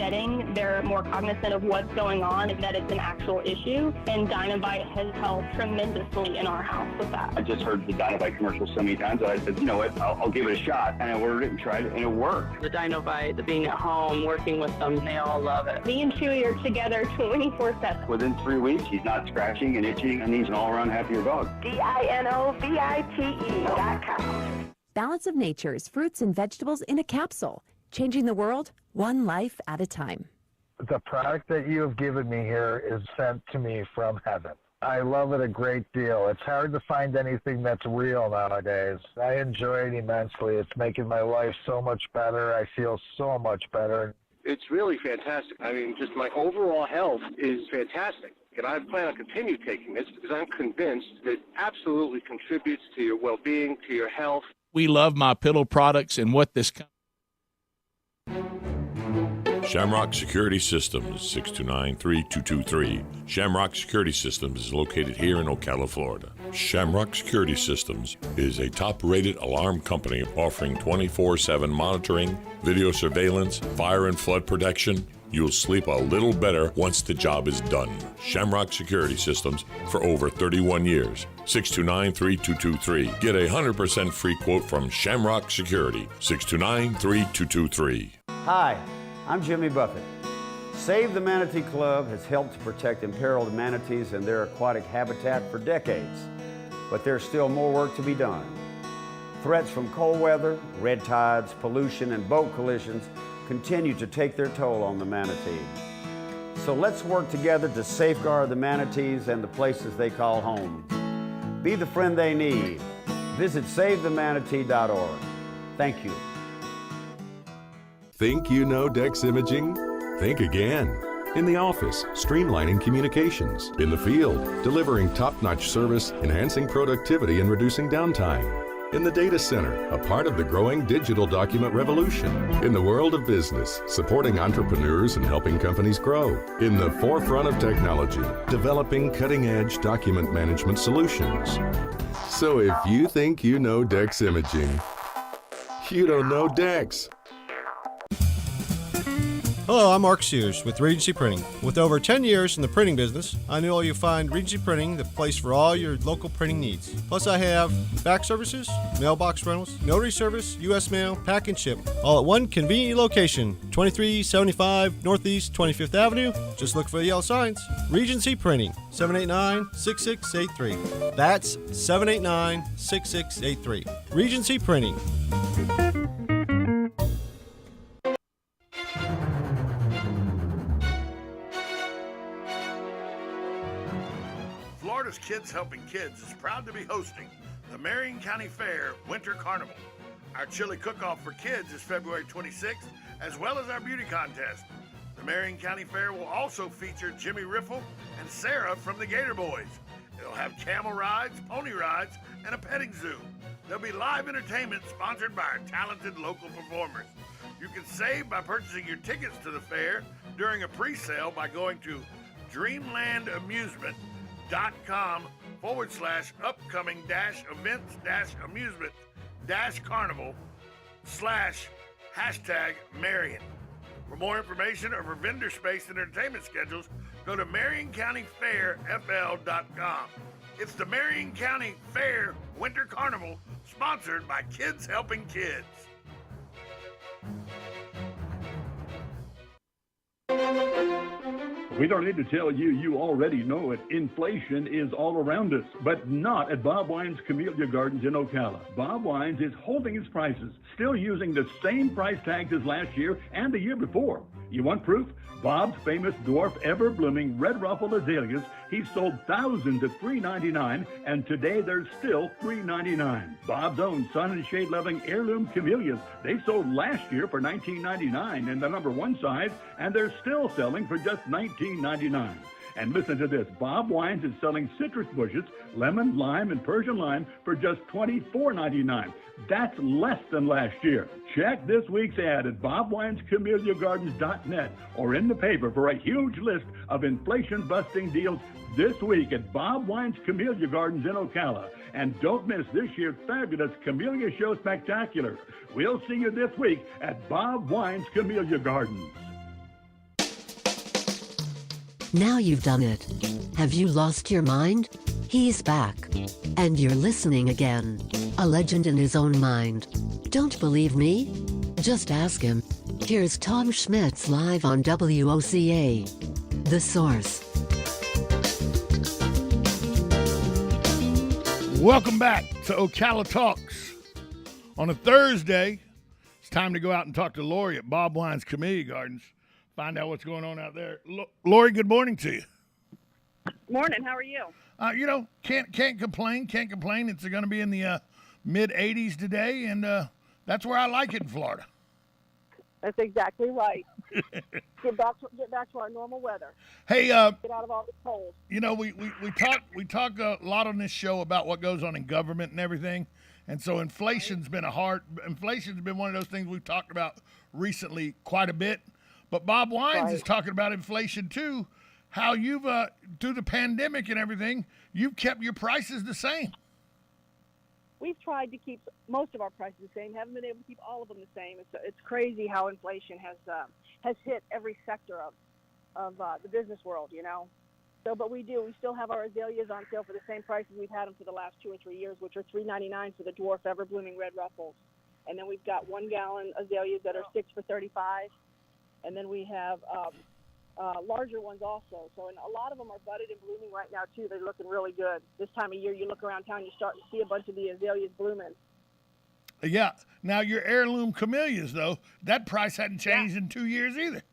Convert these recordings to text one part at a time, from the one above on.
setting, they're more cognizant of what's going on and that it's an actual issue. And Dynovite has helped tremendously in our house with that. I just heard the Dynovite commercial so many times that I said, you know what, I'll give it a shot. And I ordered it and tried it, and it worked. The Dynovite, the being at home, working with them, they all love it. Me and Chewy are together 24/7. Within 3 weeks, he's not scratching and itching, and he's an all-around happier dog. DINOVITE.com. Balance of Nature's fruits and vegetables in a capsule, changing the world one life at a time. The product that you have given me here is sent to me from heaven. I love it a great deal. It's hard to find anything that's real nowadays. I enjoy it immensely. It's making my life so much better. I feel so much better. It's really fantastic. I mean, just my overall health is fantastic. And I plan on continue taking this because I'm convinced that it absolutely contributes to your well-being, to your health. We love My Pillow products and what this Shamrock Security Systems, 629-3223. Shamrock Security Systems is located here in Ocala, Florida. Shamrock Security Systems is a top-rated alarm company offering 24/7 monitoring, video surveillance, fire and flood protection. You'll sleep a little better once the job is done. Shamrock Security Systems for over 31 years. 629-3223. Get a 100% free quote from Shamrock Security. 629-3223. Hi, I'm Jimmy Buffett. Save the Manatee Club has helped to protect imperiled manatees and their aquatic habitat for decades, but there's still more work to be done. Threats from cold weather, red tides, pollution, and boat collisions continue to take their toll on the manatee. So let's work together to safeguard the manatees and the places they call home. Be the friend they need. Visit SaveTheManatee.org. Thank you. Think you know Dex Imaging? Think again. In the office, streamlining communications. In the field, delivering top-notch service, enhancing productivity and reducing downtime. In the data center, a part of the growing digital document revolution. In the world of business, supporting entrepreneurs and helping companies grow. In the forefront of technology, developing cutting-edge document management solutions. So if you think you know Dex Imaging, you don't know Dex. Hello, I'm Mark Sears with Regency Printing. With over 10 years in the printing business, I know you'll find Regency Printing the place for all your local printing needs. Plus, I have back services, mailbox rentals, notary service, U.S. mail, pack and ship, all at one convenient location, 2375 Northeast 25th Avenue. Just look for the yellow signs. Regency Printing, 789-6683. That's 789-6683. Regency Printing. Florida's Kids Helping Kids is proud to be hosting the Marion County Fair Winter Carnival. Our chili cook-off for kids is February 26th, as well as our beauty contest. The Marion County Fair will also feature Jimmy Riffle and Sarah from the Gator Boys. It'll have camel rides, pony rides, and a petting zoo. There'll be live entertainment sponsored by our talented local performers. You can save by purchasing your tickets to the fair during a pre-sale by going to dreamland-events-amusement.com/upcoming-events-carnival/#Marion. For more information or for vendor space and entertainment schedules, go to MarionCountyFairFL.com. It's the Marion County Fair Winter Carnival, sponsored by Kids Helping Kids. We don't need to tell you, you already know it. Inflation is all around us, but not at Bob Wine's Camellia Gardens in Ocala. Bob Wine's is holding its prices, still using the same price tags as last year and the year before. You want proof? Bob's famous dwarf ever-blooming red ruffle azaleas, he's sold thousands at $3.99, and today they're still $3.99. Bob's own sun and shade-loving heirloom camellias, they sold last year for $19.99 in the number 1 size, and they're still selling for just $19.99. And listen to this, Bob Wines is selling citrus bushes, lemon, lime, and Persian lime for just $24.99. That's less than last year. Check this week's ad at bobwinescameliagardens.net or in the paper for a huge list of inflation-busting deals this week at Bob Wine's Camellia Gardens in Ocala. And don't miss this year's fabulous Camellia Show Spectacular. We'll see you this week at Bob Wine's Camellia Gardens. Now you've done it. Have you lost your mind? He's back. And you're listening again. A legend in his own mind. Don't believe me? Just ask him. Here's Tom Schmitz live on WOCA. The Source. Welcome back to Ocala Talks. On a Thursday, it's time to go out and talk to Lori at Bob Wine's Camellia Gardens. Find out what's going on out there. Lori, good morning to you. Morning. How are you? Can't complain. It's going to be in the mid-80s today, and that's where I like it in Florida. That's exactly right. Get back to our normal weather. Hey, get out of all the cold. We talk a lot on this show about what goes on in government and everything, and so inflation's been one of those things we've talked about recently quite a bit. But Bob Wines is talking about inflation too. How you've through the pandemic and everything, you've kept your prices the same. We've tried to keep most of our prices the same. Haven't been able to keep all of them the same. It's crazy how inflation has hit every sector of the business world, So, but we still have our azaleas on sale for the same prices we've had them for the last 2 or 3 years, which are $3.99 for the dwarf ever blooming red ruffles, and then we've got 1 gallon azaleas that are 6 for $35, and then we have larger ones also. So, and a lot of them are budded and blooming right now too. They're looking really good. This time of year, you look around town, you start to see a bunch of the azaleas blooming. Yeah. Now your heirloom camellias, though, that price hadn't changed in 2 years either.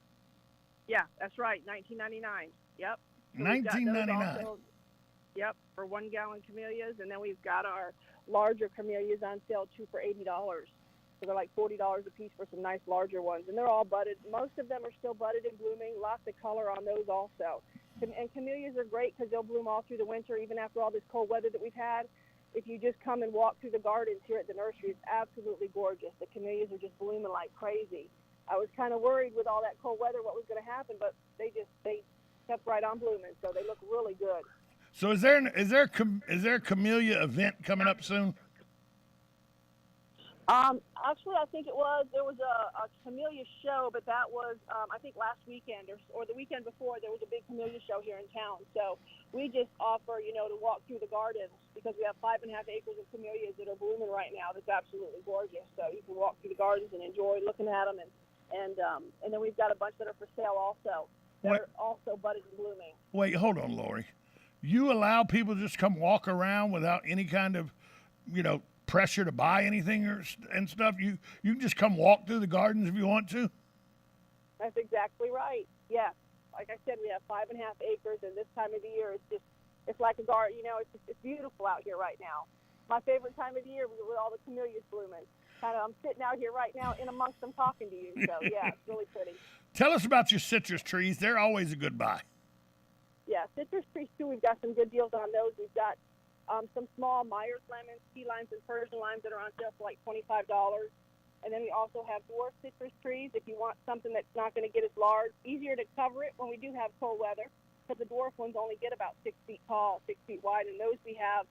Yeah, that's right. $19.99. Yep. So $19.99. Yep, for 1 gallon camellias, and then we've got our larger camellias on sale too for $80. So they're like $40 a piece for some nice larger ones, and they're all budded. Most of them are still budded and blooming. Lots of color on those also. And camellias are great because they'll bloom all through the winter, even after all this cold weather that we've had. If you just come and walk through the gardens here at the nursery, it's absolutely gorgeous. The camellias are just blooming like crazy. I was kind of worried with all that cold weather what was going to happen, but they kept right on blooming, so they look really good. So is there a camellia event coming up soon? Actually, I think there was a camellia show, but that was, I think last weekend or the weekend before, there was a big camellia show here in town. So we just offer, to walk through the gardens because we have 5.5 acres of camellias that are blooming right now. That's absolutely gorgeous. So you can walk through the gardens and enjoy looking at them. And then we've got a bunch that are for sale also. They're also budded and blooming. Wait, hold on, Lori. You allow people to just come walk around without any kind of, pressure to buy anything and stuff? You can just come walk through the gardens if you want to? That's exactly right. Yeah. Like I said, we have 5.5 acres, and this time of the year, it's like a garden. It's beautiful out here right now. My favorite time of the year with all the camellias blooming. I'm sitting out here right now in amongst them talking to you. So, yeah, it's really pretty. Tell us about your citrus trees. They're always a good buy. Yeah, citrus trees, too. We've got some good deals on those. We've got some small Myers lemons, key limes, and Persian limes that are on sale for like $25. And then we also have dwarf citrus trees if you want something that's not going to get as large. Easier to cover it when we do have cold weather because the dwarf ones only get about 6 feet tall, 6 feet wide. And those we have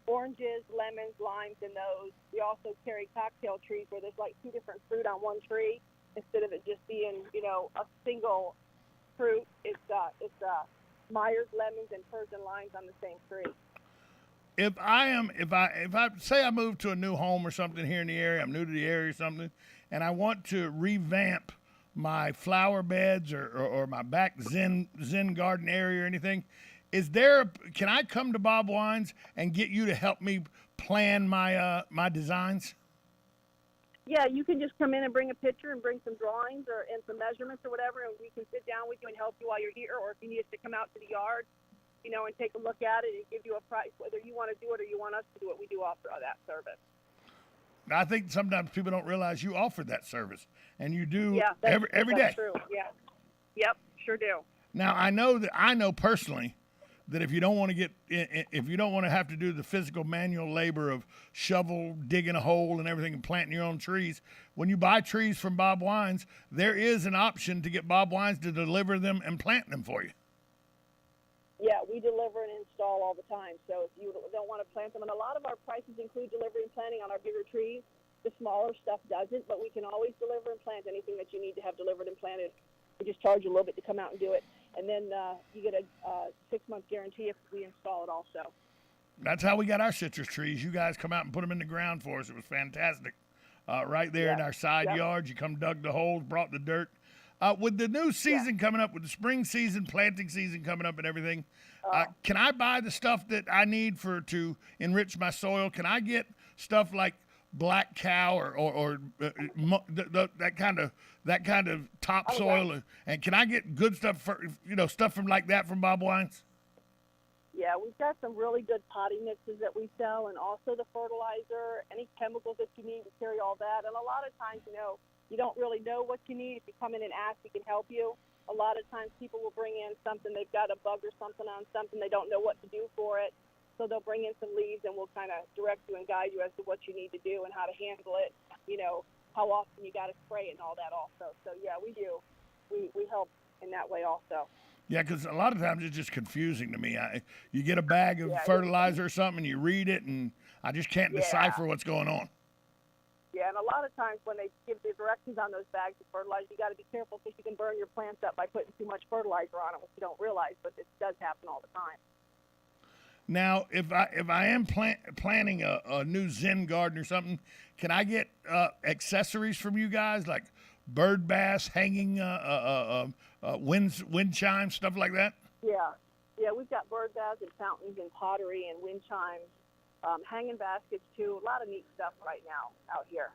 oranges, lemons, limes in those. We also carry cocktail trees where there's like 2 different fruit on one tree instead of it just being, a single fruit. It's Myers lemons and Persian limes on the same tree. If I say I move to a new home or something here in the area, I'm new to the area or something, and I want to revamp my flower beds or my back Zen garden area or anything, can I come to Bob Wines and get you to help me plan my designs? Yeah, you can just come in and bring a picture and bring some drawings and some measurements or whatever, and we can sit down with you and help you while you're here, or if you need us to come out to the yard, and take a look at it and give you a price, whether you want to do it or you want us to do it. We do offer that service. I think sometimes people don't realize you offer that service, and you do every day. That's true. Yeah. Yep, sure do. Now I know personally that if you don't want to have to do the physical manual labor of shovel, digging a hole and everything and planting your own trees, when you buy trees from Bob Wines, there is an option to get Bob Wines to deliver them and plant them for you. Yeah, we deliver and install all the time. So if you don't want to plant them, and a lot of our prices include delivery and planting on our bigger trees. The smaller stuff doesn't, but we can always deliver and plant anything that you need to have delivered and planted. We just charge you a little bit to come out and do it. And then you get a 6-month guarantee if we install it also. That's how we got our citrus trees. You guys come out and put them in the ground for us. It was fantastic. Right there in our side yards, you come dug the holes, brought the dirt. With the new season coming up, with the spring season, planting season coming up and everything, can I buy the stuff that I need to enrich my soil? Can I get stuff like Black Cow or that kind of topsoil? And can I get good stuff stuff from like that from Bob Wines? Yeah, we've got some really good potting mixes that we sell, and also the fertilizer, any chemicals that you need, we carry all that. And a lot of times, you don't really know what you need. If you come in and ask, we can help you. A lot of times people will bring in something, they've got a bug or something on something, they don't know what to do for it. So they'll bring in some leaves, and we'll kind of direct you and guide you as to what you need to do and how to handle it, how often you got to spray it and all that also. So, yeah, we do. We help in that way also. Yeah, because a lot of times it's just confusing to me. You get a bag of fertilizer or something, and you read it, and I just can't decipher what's going on. Yeah, and a lot of times when they give the directions on those bags of fertilizer, you got to be careful because you can burn your plants up by putting too much fertilizer on them, which you don't realize, but it does happen all the time. Now, if I am planning a new Zen garden or something, can I get accessories from you guys like bird bass, hanging wind chimes, stuff like that? Yeah, we've got bird baths and fountains and pottery and wind chimes, hanging baskets too. A lot of neat stuff right now out here.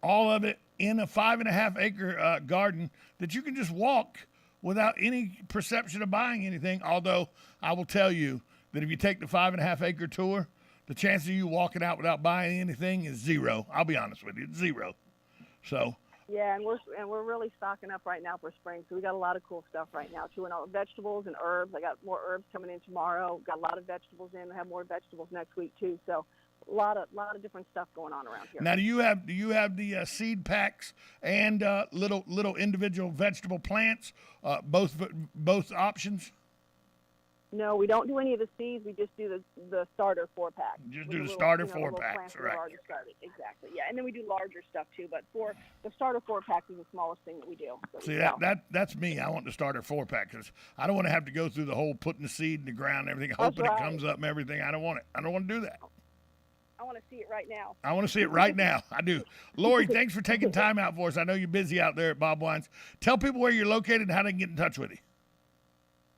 All of it in a 5.5 acre garden that you can just walk without any perception of buying anything. Although I will tell you that if you take the 5.5 acre tour, the chance of you walking out without buying anything is zero. I'll be honest with you, it's zero. So. Yeah, and we're really stocking up right now for spring. So we got a lot of cool stuff right now too, and vegetables and herbs. I got more herbs coming in tomorrow. Got a lot of vegetables in. I have more vegetables next week too. So a lot of different stuff going on around here. Now, do you have the seed packs and little individual vegetable plants? Both options. No, we don't do any of the seeds. We just do the starter 4-pack. Just do the starter 4-packs, right? Exactly. Yeah, and then we do larger stuff too. But for the starter 4-pack is the smallest thing that we do. See, that's me. I want the starter 4-pack because I don't want to have to go through the whole putting the seed in the ground and everything, hoping it comes up and everything. I don't want it. I don't want to do that. I want to see it right now. I want to see it right now. I do. Lori, thanks for taking time out for us. I know you're busy out there at Bob Wines. Tell people where you're located and how they can get in touch with you.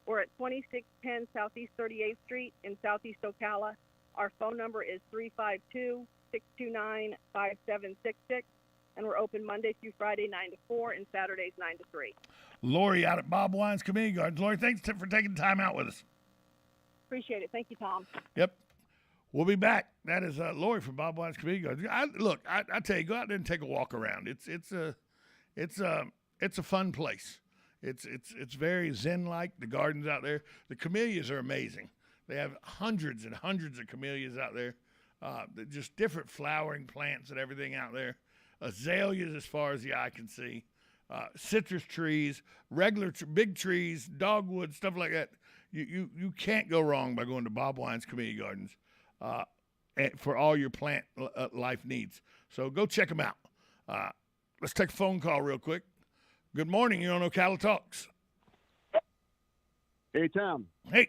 We're at 2610 Southeast 38th Street in Southeast Ocala. Our phone number is 352-629-5766, and we're open Monday through Friday 9 to 4 and Saturdays 9 to 3. Lori out at Bob Wines Camellia Gardens. Lori, thanks for taking time out with us. Appreciate it. Thank you, Tom. Yep. We'll be back. That is Lori from Bob Wines Camellia Gardens. I tell you, go out there and take a walk around. It's a fun place. It's very zen-like, the gardens out there. The camellias are amazing. They have hundreds and hundreds of camellias out there, just different flowering plants and everything out there. Azaleas as far as the eye can see, citrus trees, regular big trees, dogwood, stuff like that. You can't go wrong by going to Bob Wines Camellia Gardens for all your plant life needs. So go check them out. Let's take a phone call real quick. Good morning. You're on Ocala Talks. Hey, Tom. Hey.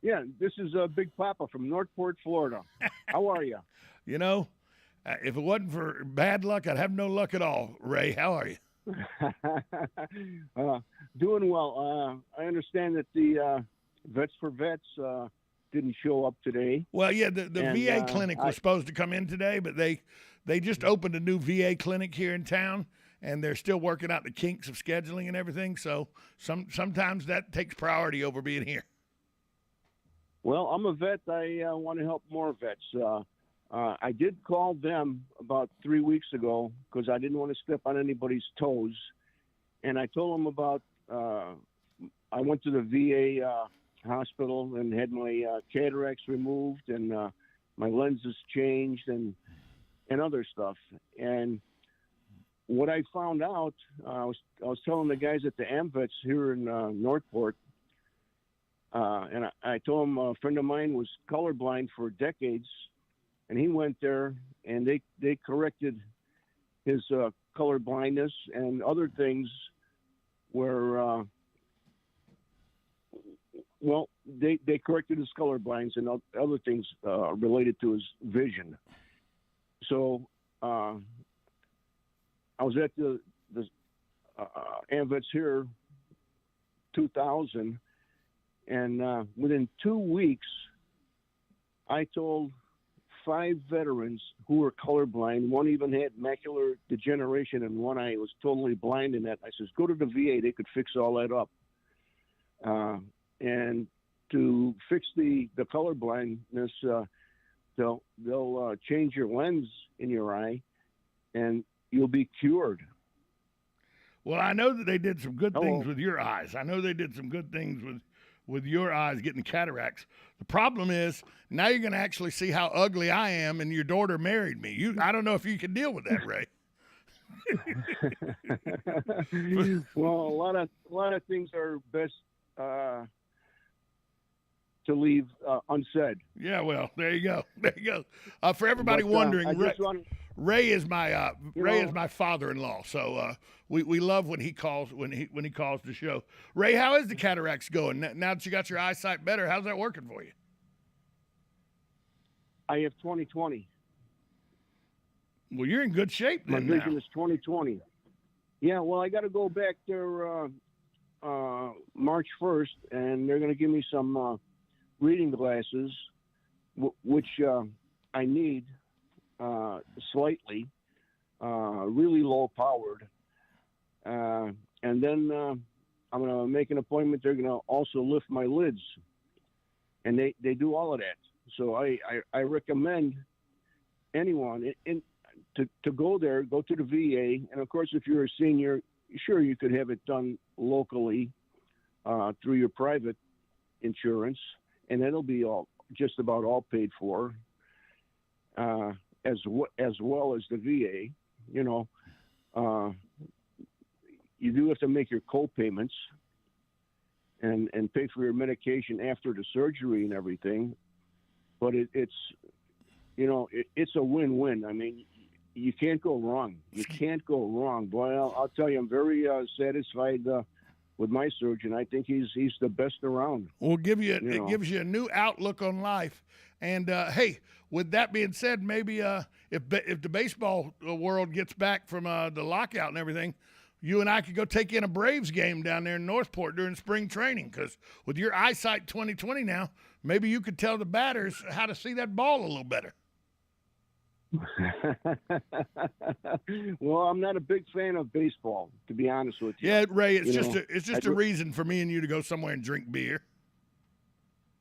Yeah, this is Big Papa from Northport, Florida. How are you? If it wasn't for bad luck, I'd have no luck at all. Ray, how are you? Doing well. I understand that the Vets for Vets didn't show up today. Well, yeah, the VA clinic was supposed to come in today, but they just opened a new VA clinic here in town, and they're still working out the kinks of scheduling and everything. So sometimes that takes priority over being here. Well, I'm a vet. I want to help more vets. I did call them about 3 weeks ago because I didn't want to step on anybody's toes. And I told them about I went to the VA hospital and had my cataracts removed and my lenses changed and other stuff. And what I found out, I was telling the guys at the AmVets here in Northport, and I told them a friend of mine was colorblind for decades, and he went there, and they corrected his color blindness and other things where well, they corrected his color blinds and other things related to his vision. So I was at the AMVETS here 2000, and within 2 weeks, I told 5 veterans who were colorblind. One even had macular degeneration in one eye, was totally blind in that. I says, go to the VA, they could fix all that up. And to fix the color blindness, they'll change your lens in your eye, and you'll be cured. Well, I know that they did some good things with your eyes. I know they did some good things with your eyes getting cataracts. The problem is now you're going to actually see how ugly I am, and your daughter married me. I don't know if you can deal with that, Ray. Well, a lot of things are best to leave unsaid. Yeah, well, there you go. There you go. For everybody wondering, Ray is my is my father-in-law. So we love when he calls when he calls the show. Ray, how is the cataracts going now that you got your eyesight better? How's that working for you? I have 20/20. Well, you're in good shape then. My vision is 20/20. Yeah, well, I got to go back there March 1st, and they're going to give me some reading glasses, which I need slightly, really low powered. And then I'm going to make an appointment. They're going to also lift my lids, and they do all of that. So I recommend anyone to go there, go to the VA. And of course, if you're a senior, sure, you could have it done locally through your private insurance, and it'll be just about all paid for, as well as the VA. You know, you do have to make your co-payments and pay for your medication after the surgery and everything. But it's a win-win. I mean, you can't go wrong. You can't go wrong. Boy, I'll tell you, I'm very satisfied with my surgeon. I think he's the best around. Well, it gives you a new outlook on life. And hey, with that being said, maybe if the baseball world gets back from the lockout and everything, you and I could go take in a Braves game down there in Northport during spring training. Because with your eyesight 20/20 now, maybe you could tell the batters how to see that ball a little better. Well, I'm not a big fan of baseball, to be honest with you. Yeah, Ray, it's just a reason for me and you to go somewhere and drink beer.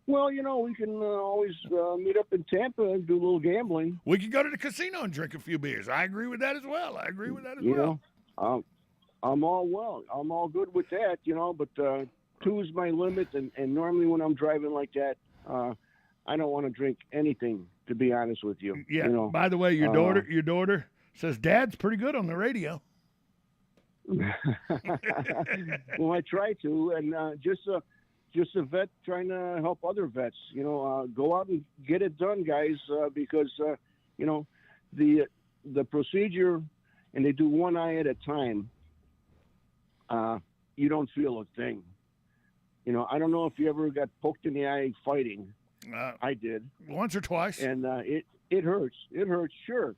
Well, we can always meet up in Tampa and do a little gambling. We could go to the casino and drink a few beers. I agree with that as well. I'm all good with that, but 2 is my limit, and normally when I'm driving like that, I don't want to drink anything, to be honest with you. Yeah. By the way, your daughter says Dad's pretty good on the radio. Well, I try to, and just a vet trying to help other vets. Go out and get it done, guys, because the procedure, and they do one eye at a time. You don't feel a thing. I don't know if you ever got poked in the eye fighting. I did once or twice, and it hurts. It hurts, sure.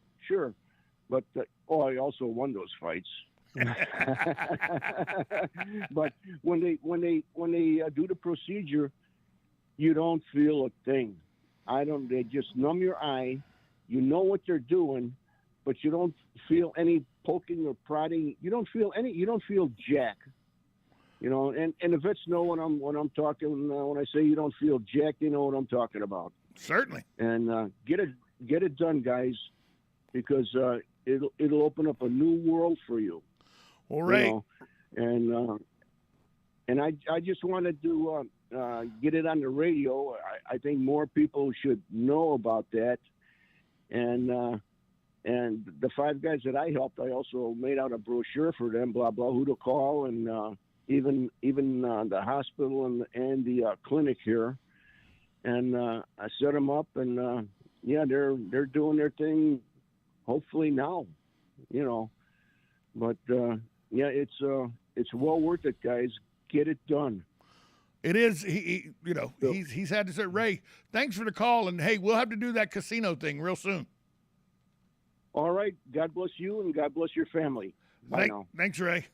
But I also won those fights. But when they do the procedure, you don't feel a thing. They just numb your eye. You know what they're doing, but you don't feel any poking or prodding. You don't feel jack. And the vets know when I'm talking, when I say you don't feel jack, they know what I'm talking about. Certainly. And get it done, guys, because it'll open up a new world for you. All right. And I just wanted to get it on the radio. I think more people should know about that. And the 5 guys that I helped, I also made out a brochure for them, blah blah, who to call, and even the hospital and the clinic here. And I set them up, and they're doing their thing. Hopefully now, But It's well worth it, guys. Get it done. It is. He's had to say, Ray, thanks for the call, and hey, we'll have to do that casino thing real soon. All right. God bless you, and God bless your family. Bye now. Thanks, Ray.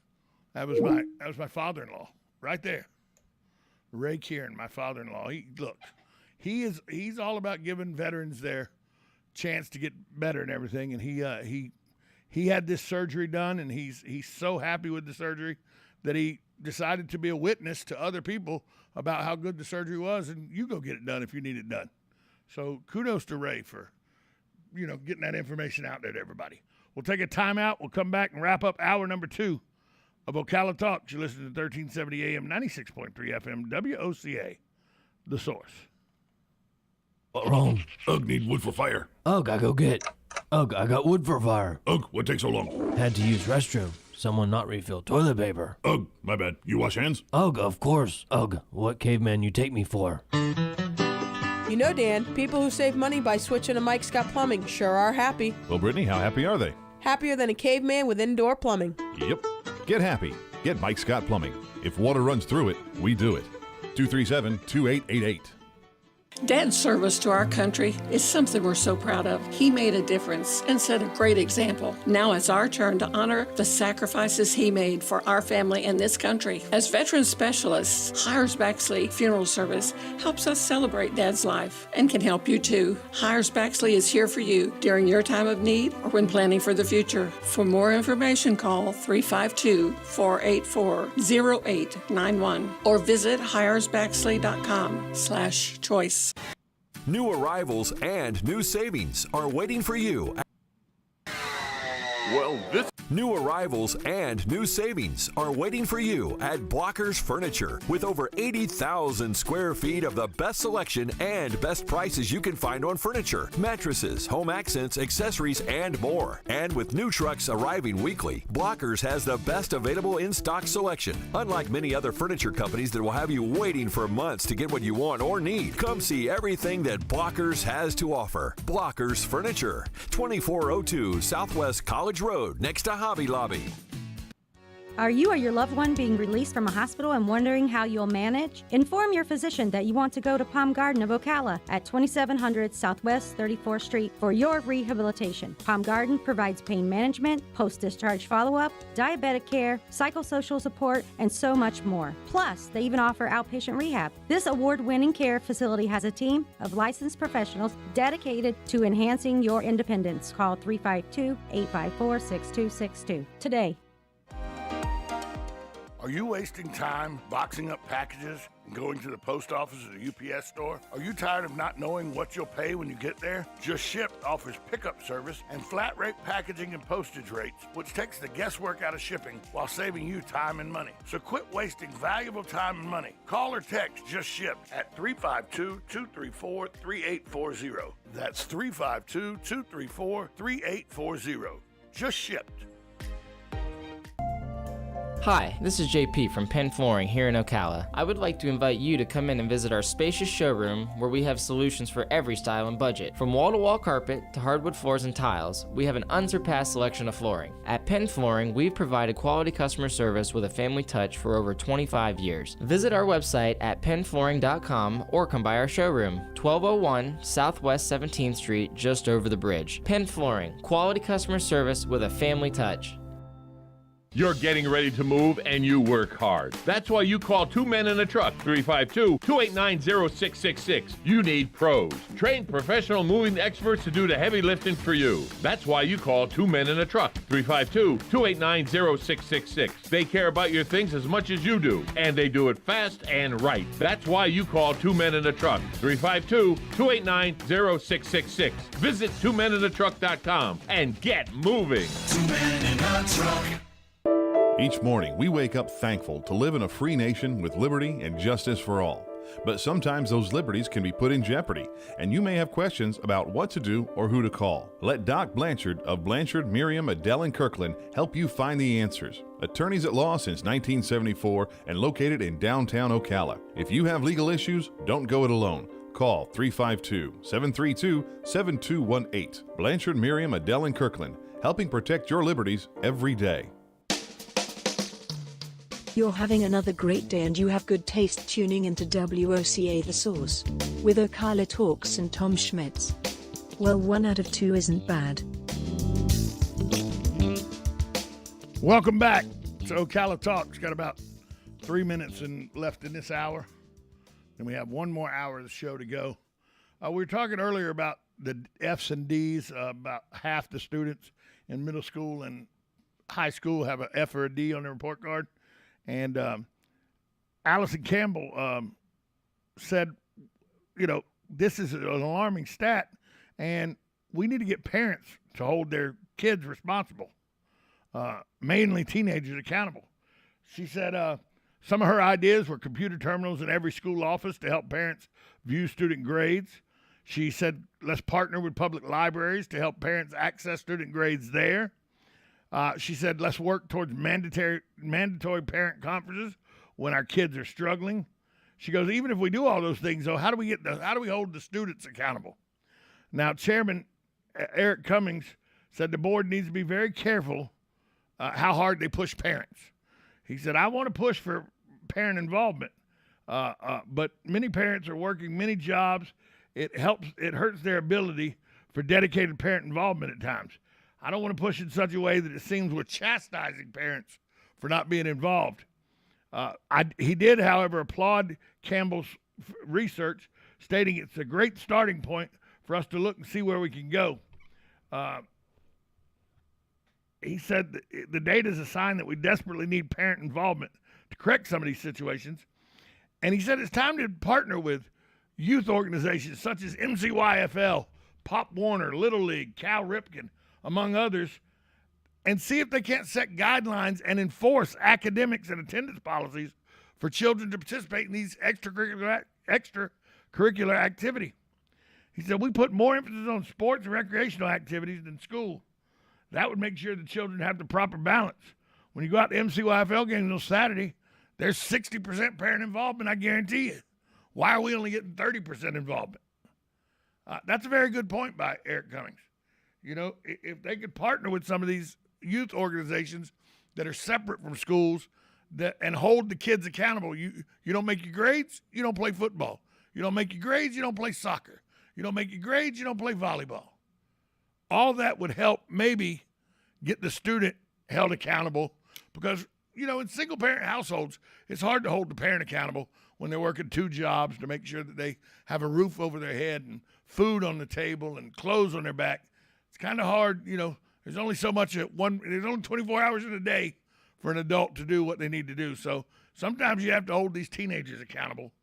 That was my father-in-law right there. Ray Kieran, my father-in-law. He's all about giving veterans their chance to get better and everything, and he had this surgery done, and he's so happy with the surgery that he decided to be a witness to other people about how good the surgery was, and you go get it done if you need it done. So kudos to Ray for, getting that information out there to everybody. We'll take a timeout. We'll come back and wrap up hour number 2 of Ocala Talks. You listen to 1370 AM, 96.3 FM, WOCA, The Source. What wrong? Ugh, need wood for fire. Ugh, I go get. Ugh, I got wood for fire. Ugh, what takes so long? Had to use restroom. Someone not refill toilet paper. Ugh, my bad. You wash hands? Ugh, of course. Ugh, what caveman you take me for? You know, Dan, people who save money by switching to Mike Scott Plumbing sure are happy. Well, Brittany, how happy are they? Happier than a caveman with indoor plumbing. Yep. Get happy. Get Mike Scott Plumbing. If water runs through it, we do it. 237-2888. Dad's service to our country is something we're so proud of. He made a difference and set a great example. Now it's our turn to honor the sacrifices he made for our family and this country. As veteran specialists, Hires Baxley Funeral Service helps us celebrate Dad's life and can help you too. Hires Baxley is here for you during your time of need or when planning for the future. For more information, call 352-484-0891 or visit hiresbaxley.com/choice. New arrivals and new savings are waiting for you. New arrivals and new savings are waiting for you at Blockers Furniture. With over 80,000 square feet of the best selection and best prices you can find on furniture, mattresses, home accents, accessories, and more. And with new trucks arriving weekly, Blockers has the best available in-stock selection. Unlike many other furniture companies that will have you waiting for months to get what you want or need, come see everything that Blockers has to offer. Blockers Furniture, 2402 Southwest College Road, next to Hobby Lobby. Are you or your loved one being released from a hospital and wondering how you'll manage? Inform your physician that you want to go to Palm Garden of Ocala at 2700 Southwest 34th Street for your rehabilitation. Palm Garden provides pain management, post-discharge follow-up, diabetic care, psychosocial support, and so much more. Plus, they even offer outpatient rehab. This award-winning care facility has a team of licensed professionals dedicated to enhancing your independence. Call 352-854-6262 today. Are you wasting time boxing up packages and going to the post office or the UPS store? Are you tired of not knowing what you'll pay when you get there? Just Ship offers pickup service and flat rate packaging and postage rates, which takes the guesswork out of shipping while saving you time and money. So quit wasting valuable time and money. Call or text Just Ship at 352-234-3840. That's 352-234-3840. Just Shipped. Hi, this is JP from Penn Flooring here in Ocala. I would like to invite you to come in and visit our spacious showroom where we have solutions for every style and budget. From wall-to-wall carpet to hardwood floors and tiles, we have an unsurpassed selection of flooring. At Penn Flooring, we've provided quality customer service with a family touch for over 25 years. Visit our website at pennflooring.com or come by our showroom, 1201 Southwest 17th Street, just over the bridge. Penn Flooring, quality customer service with a family touch. You're getting ready to move and you work hard. That's why you call Two Men in a Truck, 352-289-0666. You need pros, trained professional moving experts to do the heavy lifting for you. That's why you call Two Men in a Truck, 352-289-0666. They care about your things as much as you do, and they do it fast and right. That's why you call Two Men in a Truck, 352-289-0666. Visit twomeninatruck.com and get moving. Two Men in a Truck. Each morning, we wake up thankful to live in a free nation with liberty and justice for all. But sometimes those liberties can be put in jeopardy, and you may have questions about what to do or who to call. Let Doc Blanchard of Blanchard, Miriam, Adele, and Kirkland help you find the answers. Attorneys at law since 1974 and located in downtown Ocala. If you have legal issues, don't go it alone. Call 352-732-7218. Blanchard, Miriam, Adele, and Kirkland, helping protect your liberties every day. You're having another great day and you have good taste tuning into WOCA The Source with Ocala Talks and Tom Schmitz. Well, 1 out of 2 isn't bad. Welcome back to Ocala Talks. Got about 3 minutes left in this hour. And we have one more hour of the show to go. We were talking earlier about the F's and D's. About half the students in middle school and high school have an F or a D on their report card. And Allison Campbell said, this is an alarming stat, and we need to get parents to hold their kids responsible, mainly teenagers accountable. She said some of her ideas were computer terminals in every school office to help parents view student grades. She said, let's partner with public libraries to help parents access student grades there. She said, let's work towards mandatory parent conferences when our kids are struggling. She goes, even if we do all those things, though, how do we hold the students accountable? Now, Chairman Eric Cummings said the board needs to be very careful how hard they push parents. He said, I want to push for parent involvement, but many parents are working many jobs. It hurts their ability for dedicated parent involvement at times. I don't want to push in such a way that it seems we're chastising parents for not being involved. He did, however, applaud Campbell's research, stating it's a great starting point for us to look and see where we can go. He said the data is a sign that we desperately need parent involvement to correct some of these situations. And he said it's time to partner with youth organizations such as MCYFL, Pop Warner, Little League, Cal Ripken, among others, and see if they can't set guidelines and enforce academics and attendance policies for children to participate in these extracurricular activity. He said, we put more emphasis on sports and recreational activities than school. That would make sure the children have the proper balance. When you go out to MCYFL games on Saturday, there's 60% parent involvement, I guarantee you. Why are we only getting 30% involvement? That's a very good point by Eric Cummings. If they could partner with some of these youth organizations that are separate from schools and hold the kids accountable. You don't make your grades, you don't play football. You don't make your grades, you don't play soccer. You don't make your grades, you don't play volleyball. All that would help maybe get the student held accountable because, in single-parent households, it's hard to hold the parent accountable when they're working 2 jobs to make sure that they have a roof over their head and food on the table and clothes on their back. It's kind of hard, there's only so much there's only 24 hours in a day for an adult to do what they need to do. So sometimes you have to hold these teenagers accountable.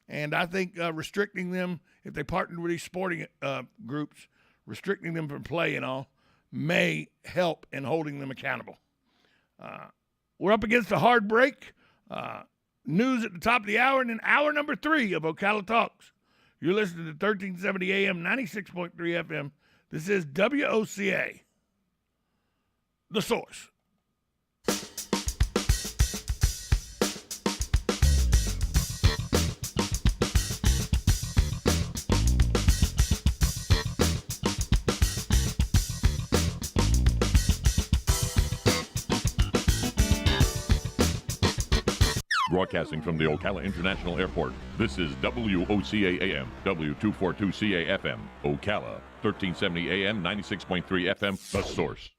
And I think restricting them, if they partner with these sporting groups, restricting them from play and all, may help in holding them accountable. We're up against a hard break. News at the top of the hour, and then hour number 3 of Ocala Talks. You're listening to 1370 AM, 96.3 FM. This is WOCA, The Source. Broadcasting from the Ocala International Airport, this is WOCA AM, W242CA FM, Ocala, 1370 AM, 96.3 FM, The Source.